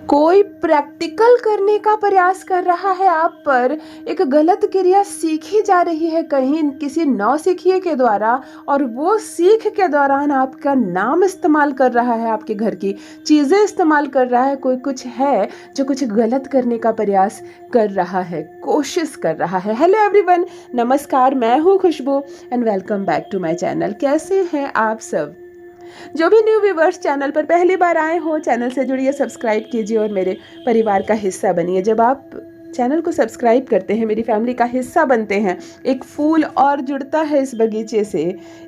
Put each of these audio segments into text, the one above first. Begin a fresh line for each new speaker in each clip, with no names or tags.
कोई प्रैक्टिकल करने का प्रयास कर रहा है आप पर, एक गलत क्रिया सीखी जा रही है कहीं किसी नौसिखिए के द्वारा, और वो सीख के दौरान आपका नाम इस्तेमाल कर रहा है, आपके घर की चीज़ें इस्तेमाल कर रहा है। कोई कुछ है जो कुछ गलत करने का प्रयास कर रहा है, कोशिश कर रहा है। हेलो एवरीवन, नमस्कार, मैं हूँ Khushboo and welcome back to my channel. कैसे हैं आप सब? जो भी न्यू व्यूवर्स चैनल पर पहली बार आए हो, चैनल से जुड़िए, सब्सक्राइब कीजिए और मेरे परिवार का हिस्सा बनिए। जब आप चैनल को सब्सक्राइब करते हैं, मेरी फैमिली का हिस्सा बनते हैं, एक फूल और जुड़ता है इस बगीचे से,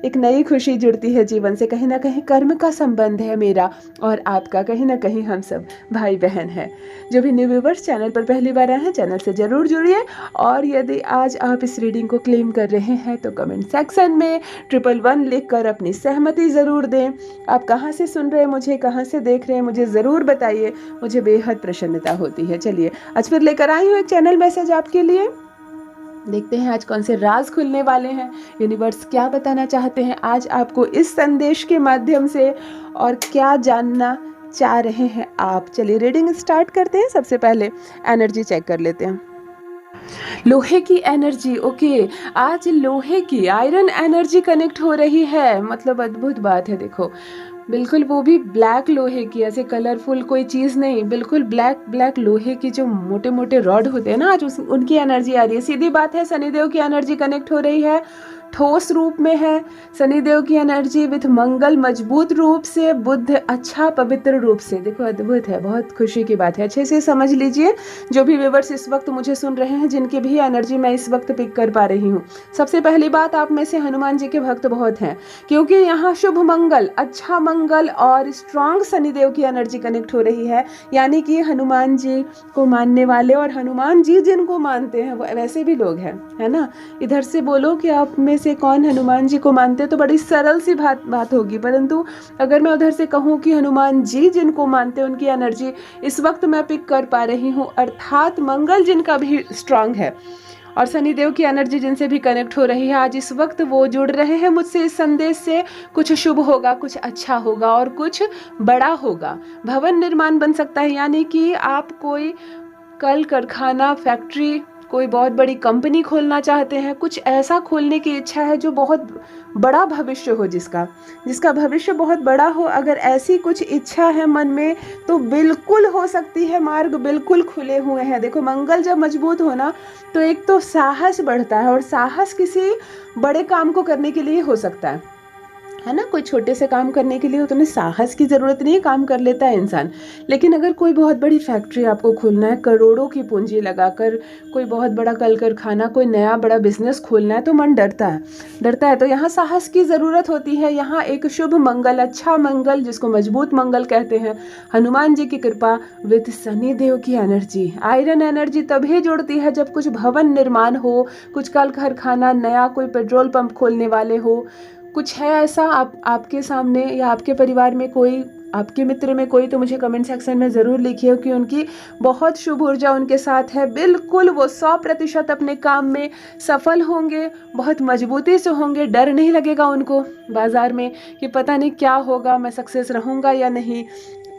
एक नई खुशी जुड़ती है जीवन से। कहीं ना कहीं कर्म का संबंध है मेरा और आपका, कहीं ना कहीं हम सब भाई बहन हैं। जो भी न्यू व्यूवर्स चैनल पर पहली बार आए हैं, चैनल से ज़रूर जुड़िए। और यदि आज आप इस रीडिंग को क्लेम कर रहे हैं तो कमेंट सेक्शन में 111 लिख कर अपनी सहमति ज़रूर दें। आप कहाँ से सुन रहे हैं मुझे, कहाँ से देख रहे हैं, मुझे ज़रूर बताइए, मुझे बेहद प्रसन्नता होती है। चलिए आज फिर लेकर आई हूँ एक चैनल मैसेज आपके लिए। देखते हैं आज कौन से राज खुलने वाले हैं, यूनिवर्स क्या बताना चाहते हैं आज आपको इस संदेश के माध्यम से, और क्या जानना चाह रहे हैं आप। चलिए रीडिंग स्टार्ट करते हैं। सबसे पहले एनर्जी चेक कर लेते हैं। लोहे की एनर्जी, ओके, आज लोहे की आयरन एनर्जी कनेक्ट हो रही है। मतलब अद्भुत बात है। देखो बिल्कुल, वो भी ब्लैक लोहे की, ऐसे कलरफुल कोई चीज़ नहीं, बिल्कुल ब्लैक ब्लैक लोहे की जो मोटे मोटे रॉड होते हैं ना, आज उनकी एनर्जी आ रही है। सीधी बात है, शनिदेव की एनर्जी कनेक्ट हो रही है, ठोस रूप में है शनिदेव की एनर्जी विथ मंगल, मजबूत रूप से, बुध अच्छा पवित्र रूप से। देखो अद्भुत है, बहुत खुशी की बात है। अच्छे से समझ लीजिए जो भी व्यूवर्स इस वक्त मुझे सुन रहे हैं, जिनकी भी एनर्जी मैं इस वक्त पिक कर पा रही हूँ। सबसे पहली बात, आप में से हनुमान जी के भक्त बहुत हैं, क्योंकि यहाँ शुभ मंगल, अच्छा मंगल और स्ट्रांग शनिदेव की एनर्जी कनेक्ट हो रही है। यानी कि हनुमान जी को मानने वाले, और हनुमान जी जिनको मानते हैं वो वैसे भी लोग हैं, है ना। इधर से बोलो कि आप में से कौन हनुमान जी को मानते हैं, तो बड़ी सरल सी बात होगी। परंतु अगर मैं उधर से कहूँ कि हनुमान जी जिनको मानते हैं, उनकी एनर्जी इस वक्त मैं पिक कर पा रही हूँ, अर्थात मंगल जिनका भी स्ट्रांग है और शनिदेव की एनर्जी जिनसे भी कनेक्ट हो रही है, आज इस वक्त वो जुड़ रहे हैं मुझसे इस संदेश से। कुछ शुभ होगा, कुछ अच्छा होगा और कुछ बड़ा होगा। भवन निर्माण बन सकता है, यानी कि आप कोई कल कारखाना, फैक्ट्री, कोई बहुत बड़ी कंपनी खोलना चाहते हैं, कुछ ऐसा खोलने की इच्छा है जो बहुत बड़ा भविष्य हो, जिसका भविष्य बहुत बड़ा हो। अगर ऐसी कुछ इच्छा है मन में तो बिल्कुल हो सकती है, मार्ग बिल्कुल खुले हुए हैं। देखो मंगल जब मजबूत हो ना, तो एक तो साहस बढ़ता है, और साहस किसी बड़े काम को करने के लिए हो सकता है ना। कोई छोटे से काम करने के लिए उतने साहस की ज़रूरत नहीं है, काम कर लेता है इंसान। लेकिन अगर कोई बहुत बड़ी फैक्ट्री आपको खोलना है, करोड़ों की पूंजी लगाकर कोई बहुत बड़ा कल कारखाना, कोई नया बड़ा बिजनेस खोलना है, तो मन डरता है। तो यहाँ साहस की ज़रूरत होती है। यहाँ एक शुभ मंगल, अच्छा मंगल, जिसको मजबूत मंगल कहते हैं, हनुमान जी की कृपा विद शनिदेव की एनर्जी, आयरन एनर्जी तभी जुड़ती है जब कुछ भवन निर्माण हो, कुछ कल कारखाना नया, कोई पेट्रोल पंप खोलने वाले हो, कुछ है ऐसा आपके सामने या आपके परिवार में कोई, आपके मित्र में कोई, तो मुझे कमेंट सेक्शन में ज़रूर लिखिए कि उनकी बहुत शुभ ऊर्जा उनके साथ है। बिल्कुल वो 100% अपने काम में सफल होंगे, बहुत मजबूती से होंगे। डर नहीं लगेगा उनको बाजार में कि पता नहीं क्या होगा, मैं सक्सेस रहूँगा या नहीं,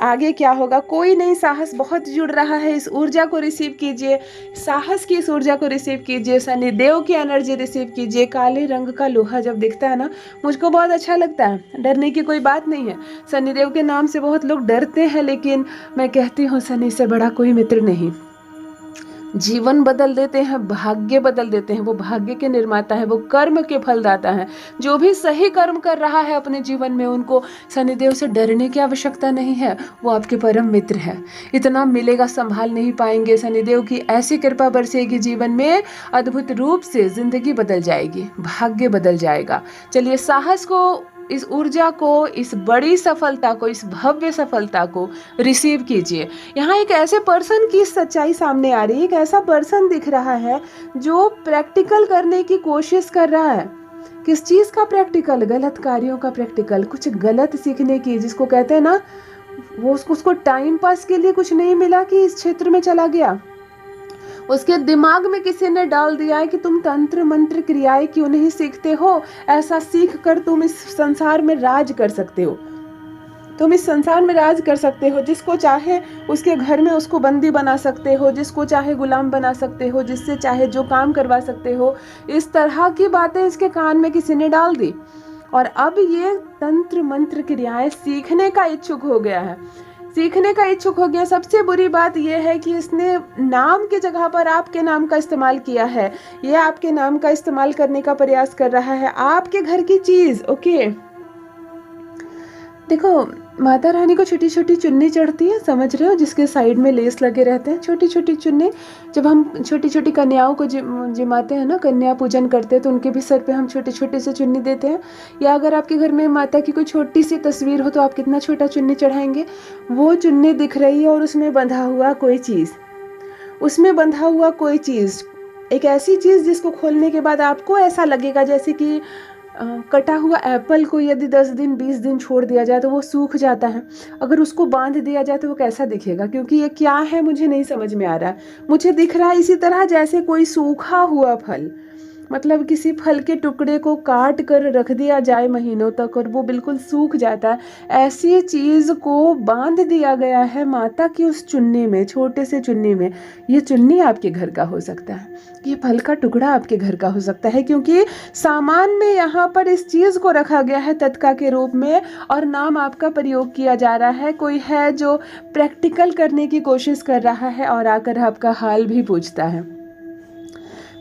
आगे क्या होगा, कोई नहीं। साहस बहुत जुड़ रहा है, इस ऊर्जा को रिसीव कीजिए, साहस की इस ऊर्जा को रिसीव कीजिए, शनिदेव की एनर्जी रिसीव कीजिए। काले रंग का लोहा जब दिखता है ना, मुझको बहुत अच्छा लगता है। डरने की कोई बात नहीं है। शनिदेव के नाम से बहुत लोग डरते हैं, लेकिन मैं कहती हूँ शनि से बड़ा कोई मित्र नहीं। जीवन बदल देते हैं, भाग्य बदल देते हैं। वो भाग्य के निर्माता है, वो कर्म के फलदाता है। जो भी सही कर्म कर रहा है अपने जीवन में, उनको शनिदेव से डरने की आवश्यकता नहीं है। वो आपके परम मित्र है। इतना मिलेगा संभाल नहीं पाएंगे। शनिदेव की ऐसी कृपा बरसेगी जीवन में, अद्भुत रूप से जिंदगी बदल जाएगी, भाग्य बदल जाएगा। चलिए साहस को, इस ऊर्जा को, इस बड़ी सफलता को, इस भव्य सफलता को रिसीव कीजिए। यहाँ एक ऐसे पर्सन की सच्चाई सामने आ रही है, एक ऐसा पर्सन दिख रहा है जो प्रैक्टिकल करने की कोशिश कर रहा है। किस चीज़ का प्रैक्टिकल? गलत कार्यों का प्रैक्टिकल, कुछ गलत सीखने की, जिसको कहते हैं ना, वो उसको टाइम पास के लिए कुछ नहीं मिला कि इस क्षेत्र में चला गया। उसके दिमाग में किसी ने डाल दिया है कि तुम तंत्र मंत्र क्रियाएं क्यों नहीं सीखते हो, ऐसा सीख कर तुम इस संसार में राज कर सकते हो। तुम इस संसार में राज कर सकते हो, जिसको चाहे उसके घर में उसको बंदी बना सकते हो, जिसको चाहे गुलाम बना सकते हो, जिससे चाहे जो काम करवा सकते हो। इस तरह की बातें इसके कान में किसी ने डाल दी और अब ये तंत्र मंत्र क्रियाएं सीखने का इच्छुक हो गया है, सीखने का इच्छुक हो गया। सबसे बुरी बात यह है कि इसने नाम की जगह पर आपके नाम का इस्तेमाल किया है। ये आपके नाम का इस्तेमाल करने का प्रयास कर रहा है, आपके घर की चीज। ओके, देखो माता रानी को छोटी छोटी चुन्नी चढ़ती है, समझ रहे हो, जिसके साइड में लेस लगे रहते हैं, छोटी छोटी चुन्नी। जब हम छोटी छोटी कन्याओं को जिमाते हैं ना, कन्या पूजन करते हैं, तो उनके भी सर पे हम छोटे छोटे से चुन्नी देते हैं। या अगर आपके घर में माता की कोई छोटी सी तस्वीर हो तो आप कितना छोटा चुन्नी चढ़ाएंगे। वो चुन्नी दिख रही है और उसमें बंधा हुआ कोई चीज़, उसमें बंधा हुआ कोई चीज़, एक ऐसी चीज़ जिसको खोलने के बाद आपको ऐसा लगेगा जैसे कि कटा हुआ एप्पल को यदि 10 दिन 20 दिन छोड़ दिया जाए तो वो सूख जाता है। अगर उसको बांध दिया जाए तो वो कैसा दिखेगा, क्योंकि ये क्या है मुझे नहीं समझ में आ रहा है। मुझे दिख रहा है इसी तरह जैसे कोई सूखा हुआ फल, मतलब किसी फल के टुकड़े को काट कर रख दिया जाए महीनों तक और वो बिल्कुल सूख जाता है, ऐसी चीज़ को बांध दिया गया है माता की उस चुन्नी में, छोटे से चुन्नी में। ये चुन्नी आपके घर का हो सकता है, ये फल का टुकड़ा आपके घर का हो सकता है, क्योंकि सामान में यहाँ पर इस चीज़ को रखा गया है तत्का के रूप में और नाम आपका प्रयोग किया जा रहा है। कोई है जो प्रैक्टिकल करने की कोशिश कर रहा है और आकर आपका हाल भी पूछता है,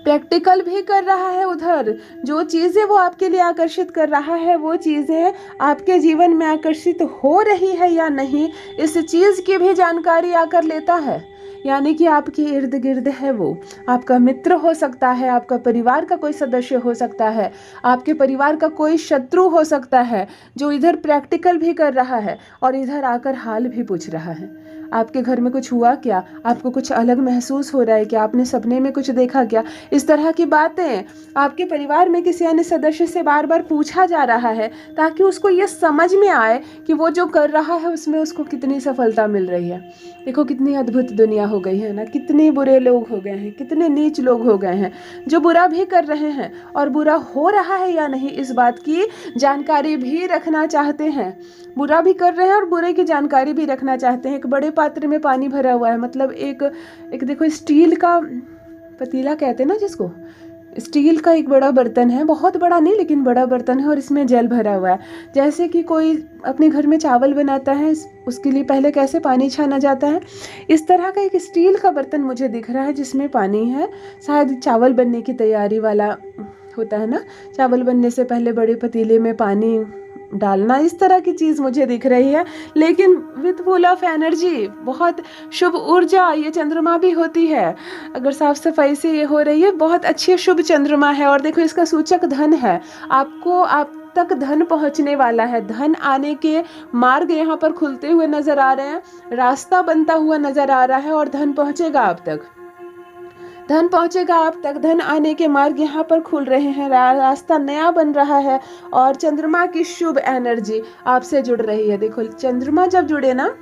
प्रैक्टिकल भी कर रहा है। उधर जो चीज़ें वो आपके लिए आकर्षित कर रहा है, वो चीज़ें आपके जीवन में आकर्षित हो रही है या नहीं, इस चीज़ की भी जानकारी आकर लेता है। यानी कि आपके इर्द गिर्द है वो, आपका मित्र हो सकता है, आपका परिवार का कोई सदस्य हो सकता है, आपके परिवार का कोई शत्रु हो सकता है, जो इधर प्रैक्टिकल भी कर रहा है और इधर आकर हाल भी पूछ रहा है। आपके घर में कुछ हुआ क्या, आपको कुछ अलग महसूस हो रहा है क्या, आपने सपने में कुछ देखा क्या, इस तरह की बातें आपके परिवार में किसी अन्य सदस्य से बार बार पूछा जा रहा है, ताकि उसको ये समझ में आए कि वो जो कर रहा है उसमें उसको कितनी सफलता मिल रही है। देखो कितनी अद्भुत दुनिया हो गई है ना, कितने बुरे लोग हो गए हैं, कितने नीच लोग हो गए हैं जो बुरा भी कर रहे हैं और बुरा हो रहा है या नहीं इस बात की जानकारी भी रखना चाहते हैं। बुरा भी कर रहे हैं और बुरे की जानकारी भी रखना चाहते हैं। एक बड़े पात्र में पानी भरा हुआ है, मतलब एक देखो स्टील का पतीला कहते हैं ना जिसको, स्टील का एक बड़ा बर्तन है, बहुत बड़ा नहीं लेकिन बड़ा बर्तन है और इसमें जल भरा हुआ है। जैसे कि कोई अपने घर में चावल बनाता है, उसके लिए पहले कैसे पानी छाना जाता है, इस तरह का एक स्टील का बर्तन मुझे दिख रहा है जिसमें पानी है, शायद चावल बनने की तैयारी वाला होता है ना, चावल बनने से पहले बड़े पतीले में पानी डालना, इस तरह की चीज़ मुझे दिख रही है। लेकिन विथ फुल ऑफ एनर्जी, बहुत शुभ ऊर्जा ये चंद्रमा भी होती है। अगर साफ सफाई से ये हो रही है, बहुत अच्छी शुभ चंद्रमा है। और देखो इसका सूचक धन है, आपको आप तक धन पहुंचने वाला है, धन आने के मार्ग यहाँ पर खुलते हुए नजर आ रहे हैं, रास्ता बनता हुआ नजर आ रहा है और धन पहुंचेगा आप तक, धन पहुंचेगा आप तक, धन आने के मार्ग यहाँ पर खुल रहे हैं, रास्ता नया बन रहा है और चंद्रमा की शुभ एनर्जी आपसे जुड़ रही है। देखो चंद्रमा जब जुड़े ना,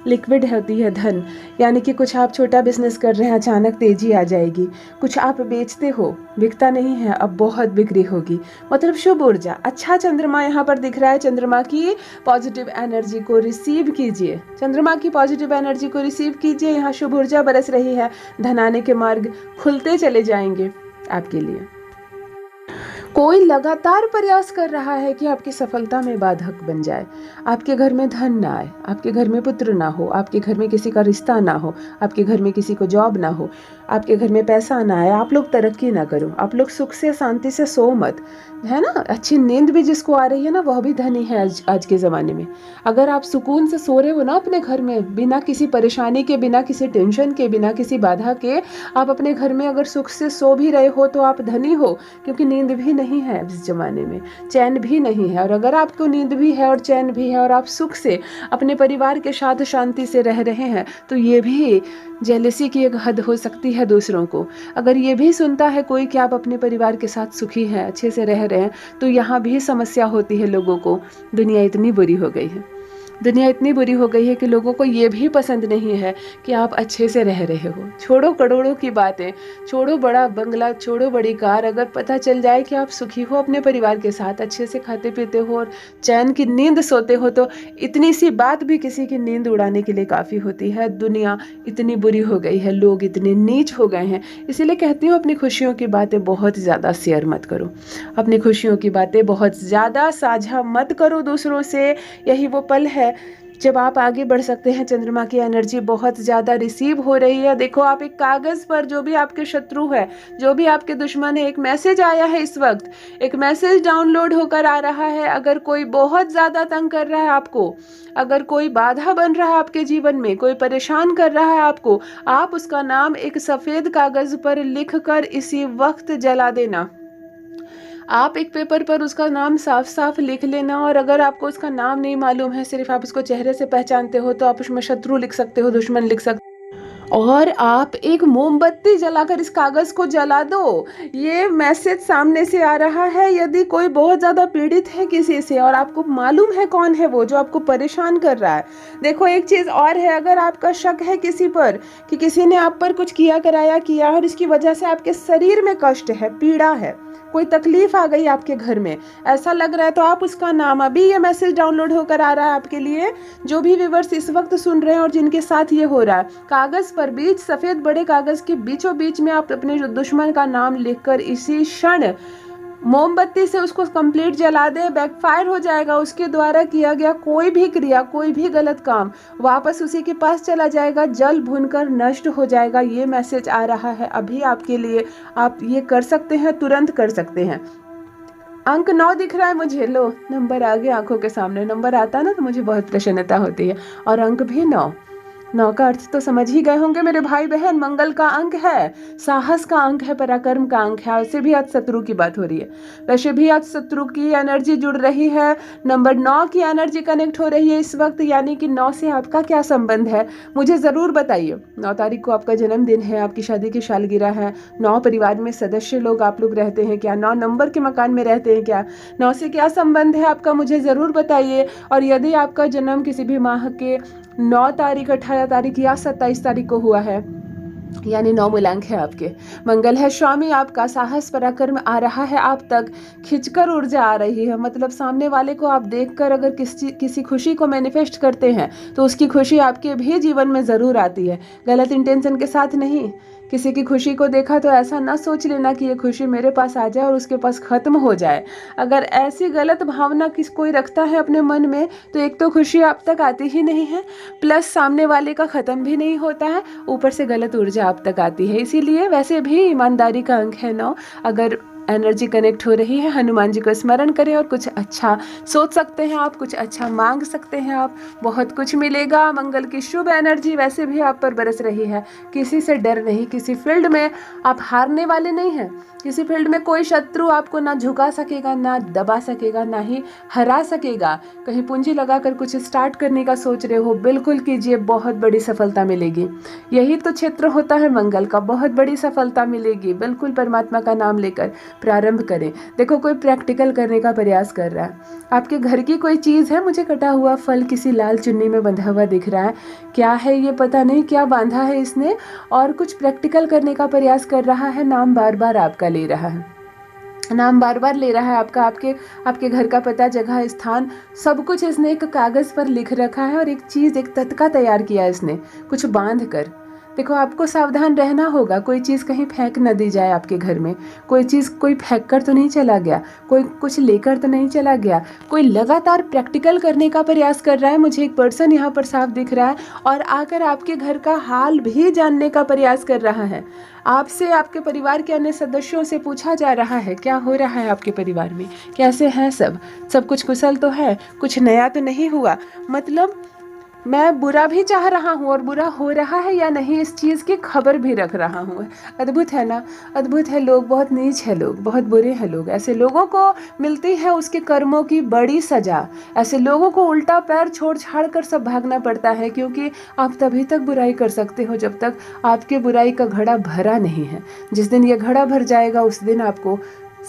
लिक्विड होती है धन, यानी कि कुछ आप छोटा बिजनेस कर रहे हैं, अचानक तेजी आ जाएगी, कुछ आप बेचते हो, बिकता नहीं है, अब बहुत बिक्री होगी, मतलब शुभ ऊर्जा। अच्छा चंद्रमा यहाँ पर दिख रहा है, चंद्रमा की पॉजिटिव एनर्जी को रिसीव कीजिए, चंद्रमा की पॉजिटिव एनर्जी को रिसीव कीजिए, यहाँ शुभ ऊर्जा बरस रही है, धन आने के मार्ग खुलते चले जाएंगे आपके लिए। कोई लगातार प्रयास कर रहा है कि आपकी सफलता में बाधक बन जाए, आपके घर में धन ना आए, आपके घर में पुत्र ना हो, आपके घर में किसी का रिश्ता ना हो, आपके घर में किसी को जॉब ना हो, आपके घर में पैसा ना आए, आप लोग तरक्की ना करो, आप लोग सुख से शांति से सो मत, है ना। अच्छी नींद भी जिसको आ रही है ना, वह भी धनी है आज के ज़माने में। अगर आप सुकून से सो रहे हो ना अपने घर में, बिना किसी परेशानी के, बिना किसी टेंशन के, बिना किसी बाधा के, आप अपने घर में अगर सुख से सो भी रहे हो तो आप धनी हो, क्योंकि नींद भी नहीं है इस जमाने में, चैन भी नहीं है। और अगर आपको नींद भी है और चैन भी है और आप सुख से अपने परिवार के साथ शांति से रह रहे हैं, तो ये भी जेलसी की एक हद हो सकती है दूसरों को। अगर ये भी सुनता है कोई कि आप अपने परिवार के साथ सुखी हैं, अच्छे से रह रहे हैं, तो यहाँ भी समस्या होती है लोगों को, दुनिया इतनी बुरी हो गई है। दुनिया इतनी बुरी हो गई है कि लोगों को ये भी पसंद नहीं है कि आप अच्छे से रह रहे हो। छोड़ो करोड़ों की बातें, छोड़ो बड़ा बंगला, छोड़ो बड़ी कार, अगर पता चल जाए कि आप सुखी हो अपने परिवार के साथ, अच्छे से खाते पीते हो और चैन की नींद सोते हो, तो इतनी सी बात भी किसी की नींद उड़ाने के लिए काफ़ी होती है। दुनिया इतनी बुरी हो गई है, लोग इतने नीच हो गए हैं। इसीलिए कहती हूँ अपनी खुशियों की बातें बहुत ज़्यादा शेयर मत करो, अपनी खुशियों की बातें बहुत ज़्यादा साझा मत करो दूसरों से। यही वो पल है जब आप आगे बढ़ सकते हैं। चंद्रमा की एनर्जी बहुत ज़्यादा रिसीव हो रही है। देखो, आप एक कागज़ पर, जो भी आपके शत्रु है, जो भी आपके दुश्मन है, एक मैसेज आया है इस वक्त, एक मैसेज डाउनलोड होकर आ रहा है। अगर कोई बहुत ज़्यादा तंग कर रहा है आपको, अगर कोई बाधा बन रहा है आपके जीवन में, कोई परेशान कर रहा है आपको, आप उसका नाम एक सफ़ेद कागज़ पर लिख कर इसी वक्त जला देना। आप एक पेपर पर उसका नाम साफ साफ लिख लेना। और अगर आपको उसका नाम नहीं मालूम है, सिर्फ आप उसको चेहरे से पहचानते हो, तो आप उसमें शत्रु लिख सकते हो, दुश्मन लिख सकते हो। और आप एक मोमबत्ती जलाकर इस कागज को जला दो। ये मैसेज सामने से आ रहा है। यदि कोई बहुत ज्यादा पीड़ित है किसी से और आपको मालूम है कौन है वो जो आपको परेशान कर रहा है, देखो एक चीज और है, अगर आपका शक है किसी पर कि किसी ने आप पर कुछ किया कराया किया और इसकी वजह से आपके शरीर में कष्ट है, पीड़ा है, कोई तकलीफ आ गई आपके घर में, ऐसा लग रहा है, तो आप उसका नाम, अभी ये मैसेज डाउनलोड होकर आ रहा है आपके लिए, जो भी व्यूअर्स इस वक्त सुन रहे हैं और जिनके साथ ये हो रहा है, कागज पर बीच सफेद बड़े कागज के बीचों बीच में आप अपने दुश्मन का नाम लिखकर इसी क्षण मोमबत्ती से उसको कंप्लीट जला दे। बैकफायर हो जाएगा। उसके द्वारा किया गया कोई भी क्रिया, कोई भी गलत काम वापस उसी के पास चला जाएगा, जल भुनकर नष्ट हो जाएगा। ये मैसेज आ रहा है अभी आपके लिए। आप ये कर सकते हैं, तुरंत कर सकते हैं। अंक 9 दिख रहा है मुझे। लो, नंबर आ गया आंखों के सामने। नंबर आता ना तो मुझे बहुत प्रसन्नता होती है। और अंक भी 9। 9 का अर्थ तो समझ ही गए होंगे मेरे भाई बहन। मंगल का अंक है, साहस का अंक है, पराक्रम का अंक है। वैसे भी आज शत्रु की बात हो रही है, वैसे भी आज शत्रु की एनर्जी जुड़ रही है। नंबर 9 की एनर्जी कनेक्ट हो रही है इस वक्त, यानी कि 9 से आपका क्या संबंध है मुझे ज़रूर बताइए। 9 तारीख को आपका जन्मदिन है, आपकी शादी की सालगिरह है। 9 परिवार में सदस्य लोग आप लोग रहते हैं क्या? 9 नंबर के मकान में रहते हैं क्या? 9 से क्या संबंध है आपका मुझे ज़रूर बताइए। और यदि आपका जन्म किसी भी माह के 9 तारीख, 18 तारीख या 27 तारीख को हुआ है, यानी 9 मूलांक है आपके, मंगल है स्वामी आपका, साहस पराक्रम आ रहा है आप तक, खिंचकर ऊर्जा आ रही है। मतलब सामने वाले को आप देखकर अगर किसी खुशी को मैनिफेस्ट करते हैं तो उसकी खुशी आपके भी जीवन में ज़रूर आती है। गलत इंटेंशन के साथ नहीं। किसी की खुशी को देखा तो ऐसा ना सोच लेना कि ये खुशी मेरे पास आ जाए और उसके पास ख़त्म हो जाए। अगर ऐसी गलत भावना कोई रखता है अपने मन में, तो एक तो खुशी आप तक आती ही नहीं है, प्लस सामने वाले का ख़त्म भी नहीं होता है, ऊपर से गलत ऊर्जा आप तक आती है। इसीलिए वैसे भी ईमानदारी का अंक है 9। अगर एनर्जी कनेक्ट हो रही है, हनुमान जी को स्मरण करें और कुछ अच्छा सोच सकते हैं आप, कुछ अच्छा मांग सकते हैं आप, बहुत कुछ मिलेगा। मंगल की शुभ एनर्जी वैसे भी आप पर बरस रही है। किसी से डर नहीं, किसी फील्ड में आप हारने वाले नहीं हैं। किसी फील्ड में कोई शत्रु आपको ना झुका सकेगा, ना दबा सकेगा, ना ही हरा सकेगा। कहीं पूंजी लगाकर कुछ स्टार्ट करने का सोच रहे हो, बिल्कुल कीजिए, बहुत बड़ी सफलता मिलेगी। यही तो क्षेत्र होता है मंगल का, बहुत बड़ी सफलता मिलेगी। बिल्कुल परमात्मा का नाम लेकर प्रारंभ करें। देखो, कोई प्रैक्टिकल करने का प्रयास कर रहा है, आपके घर की कोई चीज़ है, मुझे कटा हुआ फल किसी लाल चुन्नी में बंधा हुआ दिख रहा है, क्या है ये पता नहीं, क्या बांधा है इसने, और कुछ प्रैक्टिकल करने का प्रयास कर रहा है। नाम बार बार आपका ले रहा है, नाम बार बार ले रहा है आपका, आपके घर का पता, जगह, स्थान, सब कुछ इसने एक कागज़ पर लिख रखा है। और एक चीज़, एक तत्का तैयार किया इसने, कुछ बांध कर। देखो, आपको सावधान रहना होगा, कोई चीज़ कहीं फेंक न दी जाए आपके घर में। कोई चीज़ कोई फेंक कर तो नहीं चला गया, कोई कुछ लेकर तो नहीं चला गया, कोई लगातार प्रैक्टिकल करने का प्रयास कर रहा है। मुझे एक पर्सन यहाँ पर साफ दिख रहा है और आकर आपके घर का हाल भी जानने का प्रयास कर रहा है। आपसे, आपके परिवार के अन्य सदस्यों से पूछा जा रहा है क्या हो रहा है आपके परिवार में, कैसे हैं सब कुछ कुशल तो है, कुछ नया तो नहीं हुआ। मतलब मैं बुरा भी चाह रहा हूँ और बुरा हो रहा है या नहीं, इस चीज़ की खबर भी रख रहा हूँ। अद्भुत है ना? अद्भुत है। लोग बहुत नीच है, लोग बहुत बुरे हैं। लोग, ऐसे लोगों को मिलती है उसके कर्मों की बड़ी सजा। ऐसे लोगों को उल्टा पैर छोड़ छाड़ कर सब भागना पड़ता है, क्योंकि आप तभी तक बुराई कर सकते हो जब तक आपके बुराई का घड़ा भरा नहीं है। जिस दिन ये घड़ा भर जाएगा उस दिन आपको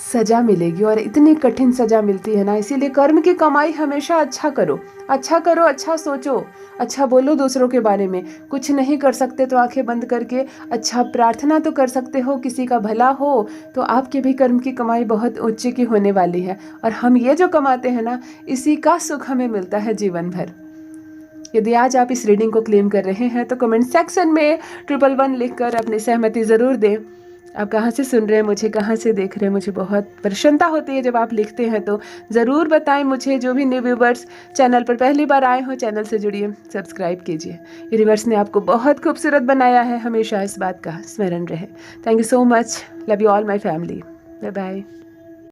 सज़ा मिलेगी, और इतनी कठिन सज़ा मिलती है ना। इसीलिए कर्म की कमाई हमेशा अच्छा करो, अच्छा करो, अच्छा सोचो, अच्छा बोलो दूसरों के बारे में। कुछ नहीं कर सकते तो आंखें बंद करके अच्छा प्रार्थना तो कर सकते हो, किसी का भला हो तो आपके भी कर्म की कमाई बहुत ऊंची की होने वाली है। और हम ये जो कमाते हैं ना, इसी का सुख हमें मिलता है जीवन भर। यदि आज आप इस रीडिंग को क्लेम कर रहे हैं तो कमेंट सेक्शन में 111 लिखकर अपनी सहमति ज़रूर दें। आप कहाँ से सुन रहे हैं मुझे, कहाँ से देख रहे हैं, मुझे बहुत प्रसन्नता होती है जब आप लिखते हैं। तो ज़रूर बताएं मुझे। जो भी न्यू व्यूवर्स चैनल पर पहली बार आए हो, चैनल से जुड़िए, सब्सक्राइब कीजिए। यूनिवर्स ने आपको बहुत खूबसूरत बनाया है, हमेशा इस बात का स्मरण रहे। Thank you so much. Love you all my family. Bye bye.